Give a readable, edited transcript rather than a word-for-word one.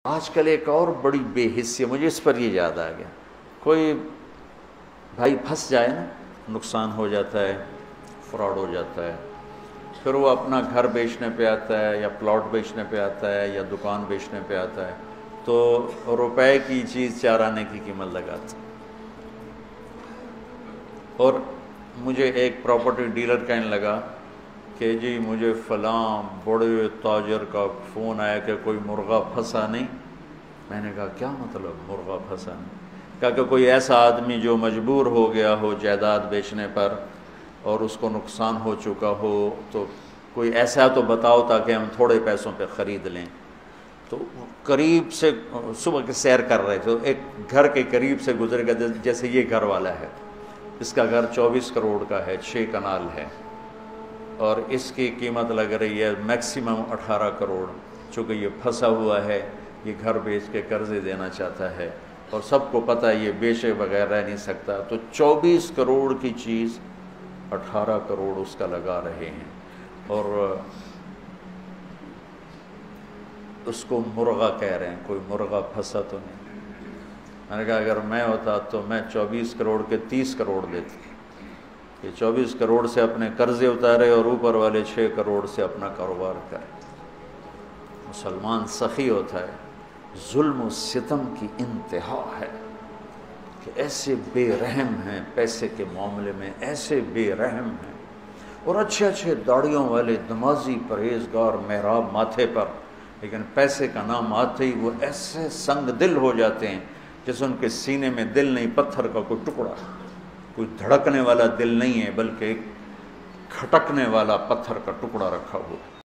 آج کل ایک اور بڑی بے حسی، مجھے اس پر یہ یاد آ گیا، کوئی بھائی پھنس جائے نا، نقصان ہو جاتا ہے، فراڈ ہو جاتا ہے، پھر وہ اپنا گھر بیچنے پہ آتا ہے یا پلاٹ بیچنے پہ آتا ہے یا دکان بیچنے پہ آتا ہے تو روپے کی چیز 4 آنے کی قیمت لگاتا ہے۔ اور مجھے ایک پراپرٹی ڈیلر کہنے لگا کہ جی مجھے فلاں بڑے تاجر کا فون آیا کہ کوئی مرغہ پھنسا نہیں۔ میں نے کہا کیا مطلب مرغہ پھنسا نہیں؟ کہا کہ کوئی ایسا آدمی جو مجبور ہو گیا ہو جائیداد بیچنے پر اور اس کو نقصان ہو چکا ہو، تو کوئی ایسا تو بتاؤ تاکہ ہم تھوڑے پیسوں پہ خرید لیں۔ تو قریب سے صبح کے سیر کر رہے تھے، ایک گھر کے قریب سے گزرے گا، جیسے یہ گھر والا ہے، اس کا گھر 24 کروڑ کا ہے، 6 کنال ہے، اور اس کی قیمت لگ رہی ہے میکسیمم 18 کروڑ۔ چونکہ یہ پھنسا ہوا ہے، یہ گھر بیچ کے قرضے دینا چاہتا ہے اور سب کو پتہ ہے یہ بیچے بغیر رہ نہیں سکتا، تو 24 کروڑ کی چیز 18 کروڑ اس کا لگا رہے ہیں، اور اس کو مرغہ کہہ رہے ہیں۔ کوئی مرغہ پھنسا تو نہیں۔ میں نے کہا اگر میں ہوتا تو میں 24 کروڑ کے 30 کروڑ دیتا، کہ 24 کروڑ سے اپنے قرضے اتارے اور اوپر والے 6 کروڑ سے اپنا کاروبار کرے۔ مسلمان سخی ہوتا ہے، ظلم و ستم کی انتہا ہے کہ ایسے بے رحم ہیں، پیسے کے معاملے میں ایسے بے رحم ہیں، اور اچھے اچھے داڑھیوں والے نمازی پرہیزگار محراب ماتھے پر، لیکن پیسے کا نام آتے ہی وہ ایسے سنگ دل ہو جاتے ہیں جیسے ان کے سینے میں دل نہیں، پتھر کا کوئی ٹکڑا، کوئی دھڑکنے والا دل نہیں ہے بلکہ ایک کھٹکنے والا پتھر کا ٹکڑا رکھا ہوا ہے۔